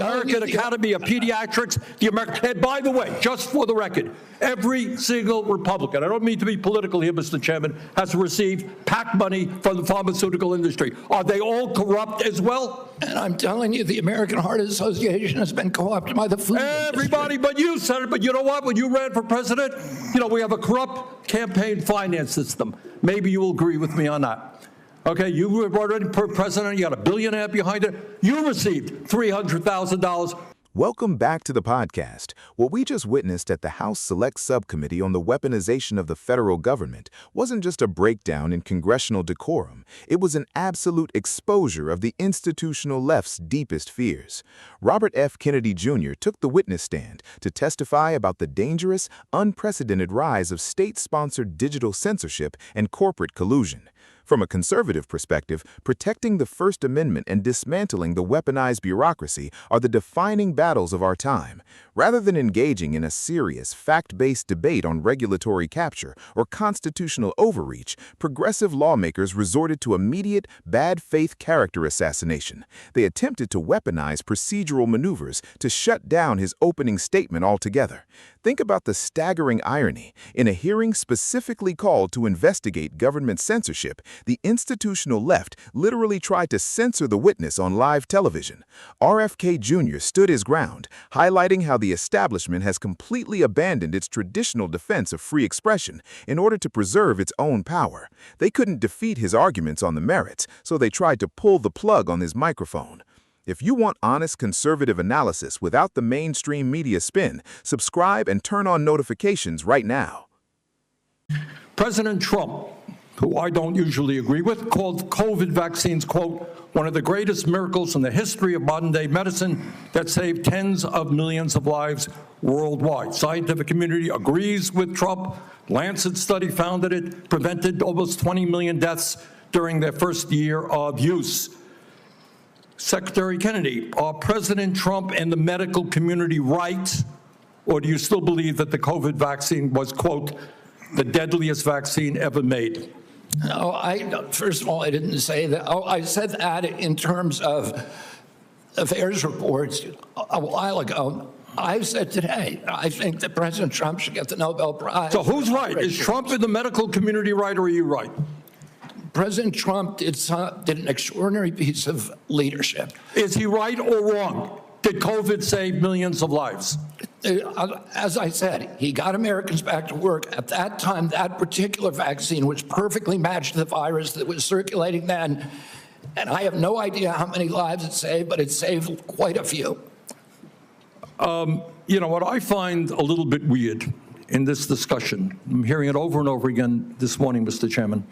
American Academy of Pediatrics, the American, and by the way, just for the record, every single Republican, I don't mean to be political here, Mr. Chairman, has received PAC money from the pharmaceutical industry. Are they all corrupt as well? And I'm telling you, the American Heart Association has been co-opted by the food Everybody industry. But you, Senator. But you know what? When you ran for president, we have a corrupt campaign finance system. Maybe you will agree with me on that. Okay, you were already president, you got $1.5 billion behind it. You received $300,000. Welcome back to the podcast. What we just witnessed at the House Select Subcommittee on the Weaponization of the Federal Government wasn't just a breakdown in congressional decorum. It was an absolute exposure of the institutional left's deepest fears. Robert F. Kennedy Jr. took the witness stand to testify about the dangerous, unprecedented rise of state-sponsored digital censorship and corporate collusion. From a conservative perspective, protecting the First Amendment and dismantling the weaponized bureaucracy are the defining battles of our time. Rather than engaging in a serious, fact-based debate on regulatory capture or constitutional overreach, progressive lawmakers resorted to immediate, bad-faith character assassination. They attempted to weaponize procedural maneuvers to shut down his opening statement altogether. Think about the staggering irony. In a hearing specifically called to investigate government censorship, the institutional left literally tried to censor the witness on live television. RFK Jr. stood his ground, highlighting how the establishment has completely abandoned its traditional defense of free expression in order to preserve its own power. They couldn't defeat his arguments on the merits, so they tried to pull the plug on his microphone. If you want honest conservative analysis without the mainstream media spin, subscribe and turn on notifications right now. President Trump, who I don't usually agree with, called COVID vaccines, quote, one of the greatest miracles in the history of modern-day medicine that saved tens of millions of lives worldwide. Scientific community agrees with Trump. Lancet study found that it prevented almost 20 million deaths during their first year of use. Secretary Kennedy, are President Trump and the medical community right, or do you still believe that the COVID vaccine was, quote, the deadliest vaccine ever made? No, first of all, I didn't say that. I said that in terms of affairs reports a while ago. I said today, I think that President Trump should get the Nobel Prize. So who's right? Is Trump in the medical community right, or are you right? President Trump did an extraordinary piece of leadership. Is he right or wrong? Did COVID save millions of lives? As I said, he got Americans back to work. At that time, that particular vaccine was perfectly matched to the virus that was circulating then. And I have no idea how many lives it saved, but it saved quite a few. What I find a little bit weird in this discussion, I'm hearing it over and over again this morning, Mr. Chairman,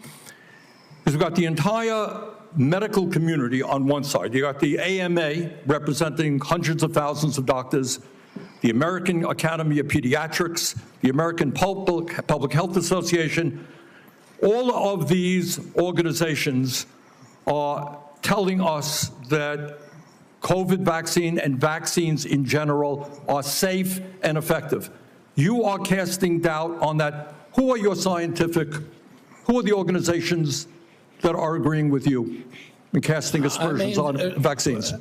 is we've got the entire medical community on one side. You got the AMA representing hundreds of thousands of doctors, the American Academy of Pediatrics, the American Public Health Association. All of these organizations are telling us that COVID vaccine and vaccines in general are safe and effective. You are casting doubt on that. Who are the organizations that are agreeing with you and casting aspersions on vaccines?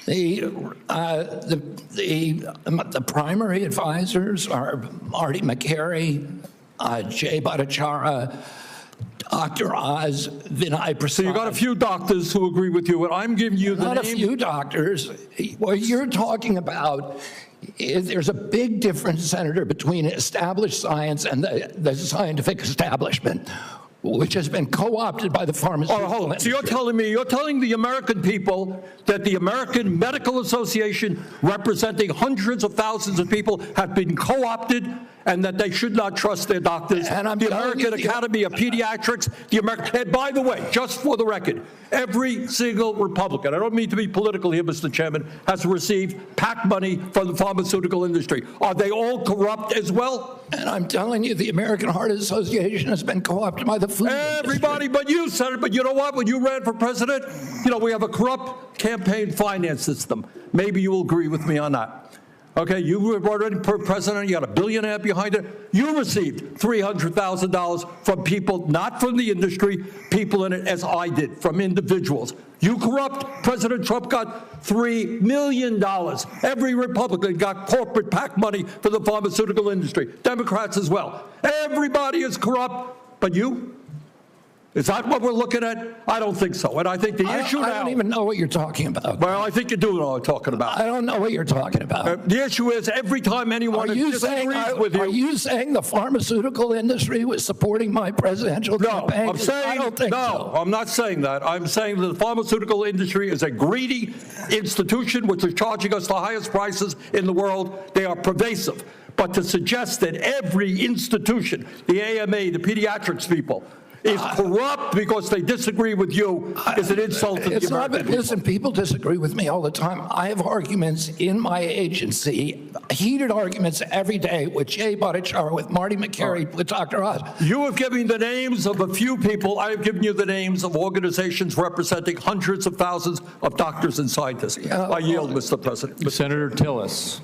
The primary advisors are Marty McCary, Jay Bhattacharya, Dr. Oz, Vinay Prasad. So you got a few doctors who agree with you, and I'm giving you the name. Not a few doctors. What you're talking about is there's a big difference, Senator, between established science and the scientific establishment, which has been co-opted by the pharmaceutical industry. So you're telling the American people that the American Medical Association, representing hundreds of thousands of people, have been co-opted and that they should not trust their doctors. And I'm the American Academy of Pediatrics, and by the way, just for the record, every single Republican, I don't mean to be political here, Mr. Chairman, has received PAC money from the pharmaceutical industry. Are they all corrupt as well? And I'm telling you, the American Heart Association has been co-opted by the food Everybody industry. But you, Senator. But you know what? When you ran for president, we have a corrupt campaign finance system. Maybe you will agree with me on that. Okay, you were already president, you got a billionaire behind it. You received $300,000 from people, not from the industry, people in it, as I did, from individuals. You corrupt. President Trump got $3 million. Every Republican got corporate PAC money for the pharmaceutical industry. Democrats as well. Everybody is corrupt, but you? Is that what we're looking at? I don't think so. And I think the issue now... I don't even know what you're talking about. Well, I think you do know what I'm talking about. I don't know what you're talking about. The issue is every time anyone disagrees with you... Are you saying the pharmaceutical industry was supporting my presidential campaign? I'm saying, I don't think so. I'm not saying that. I'm saying that the pharmaceutical industry is a greedy institution which is charging us the highest prices in the world. They are pervasive. But to suggest that every institution, the AMA, the pediatrics people, is corrupt because they disagree with you is an insult to the American people. Listen, people disagree with me all the time. I have arguments in my agency, heated arguments every day with Jay Bhattacharya, with Marty McCary, with Dr. Oz. You have given me the names of a few people. I have given you the names of organizations representing hundreds of thousands of doctors and scientists. I yield, Mr. President. Senator Tillis.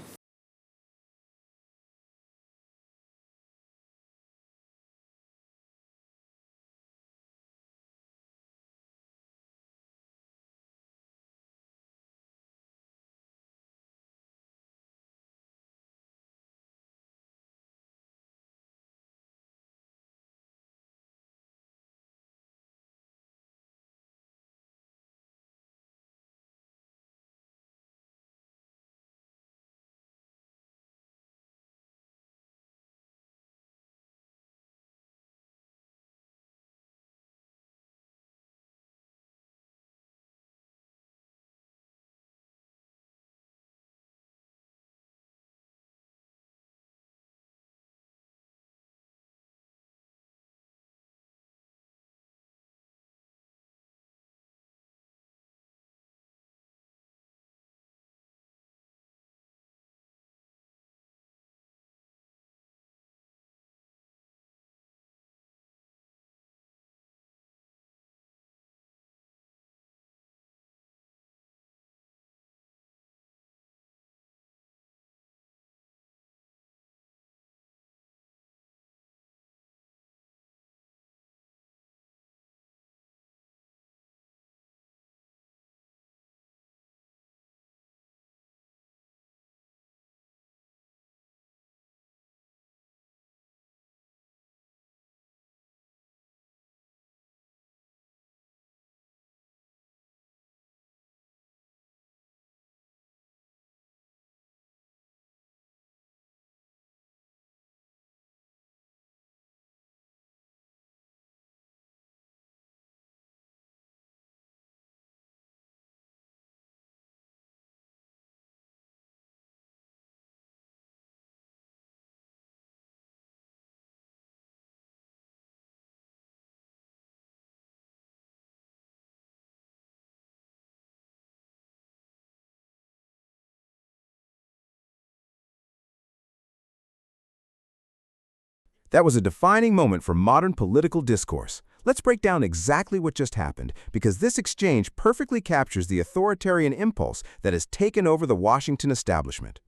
That was a defining moment for modern political discourse. Let's break down exactly what just happened, because this exchange perfectly captures the authoritarian impulse that has taken over the Washington establishment.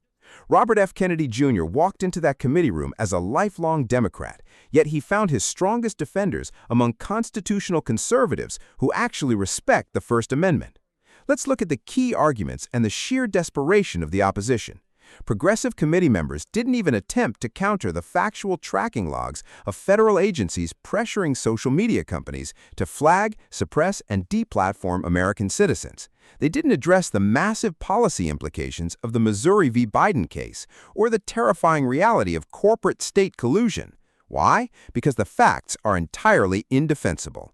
Robert F. Kennedy Jr. walked into that committee room as a lifelong Democrat, yet he found his strongest defenders among constitutional conservatives who actually respect the First Amendment. Let's look at the key arguments and the sheer desperation of the opposition. Progressive committee members didn't even attempt to counter the factual tracking logs of federal agencies pressuring social media companies to flag, suppress, and deplatform American citizens. They didn't address the massive policy implications of the Missouri v. Biden case or the terrifying reality of corporate state collusion. Why? Because the facts are entirely indefensible.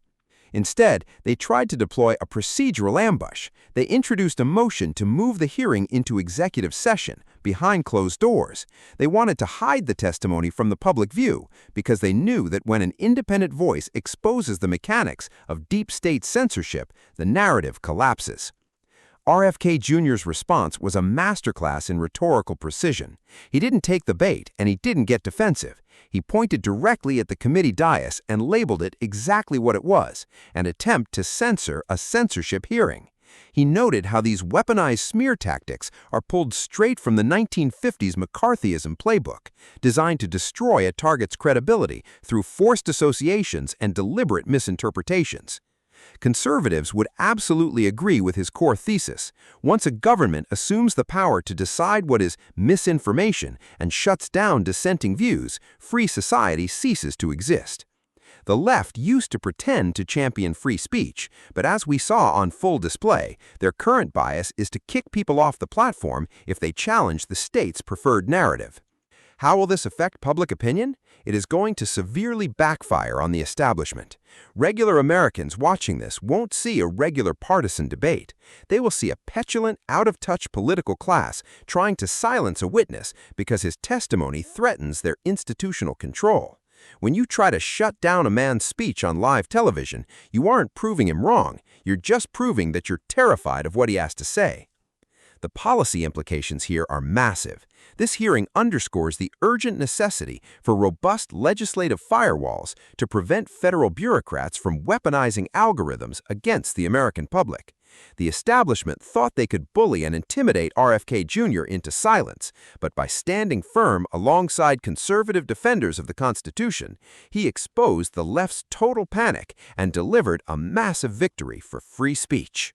Instead, they tried to deploy a procedural ambush. They introduced a motion to move the hearing into executive session, behind closed doors. They wanted to hide the testimony from the public view because they knew that when an independent voice exposes the mechanics of deep state censorship, the narrative collapses. RFK Jr.'s response was a masterclass in rhetorical precision. He didn't take the bait, and he didn't get defensive. He pointed directly at the committee dais and labeled it exactly what it was, an attempt to censor a censorship hearing. He noted how these weaponized smear tactics are pulled straight from the 1950s McCarthyism playbook, designed to destroy a target's credibility through forced associations and deliberate misinterpretations. Conservatives would absolutely agree with his core thesis. Once a government assumes the power to decide what is misinformation and shuts down dissenting views, free society ceases to exist. The left used to pretend to champion free speech, but as we saw on full display, their current bias is to kick people off the platform if they challenge the state's preferred narrative. How will this affect public opinion? It is going to severely backfire on the establishment. Regular Americans watching this won't see a regular partisan debate. They will see a petulant, out-of-touch political class trying to silence a witness because his testimony threatens their institutional control. When you try to shut down a man's speech on live television, you aren't proving him wrong. You're just proving that you're terrified of what he has to say. The policy implications here are massive. This hearing underscores the urgent necessity for robust legislative firewalls to prevent federal bureaucrats from weaponizing algorithms against the American public. The establishment thought they could bully and intimidate RFK Jr. into silence, but by standing firm alongside conservative defenders of the Constitution, he exposed the left's total panic and delivered a massive victory for free speech.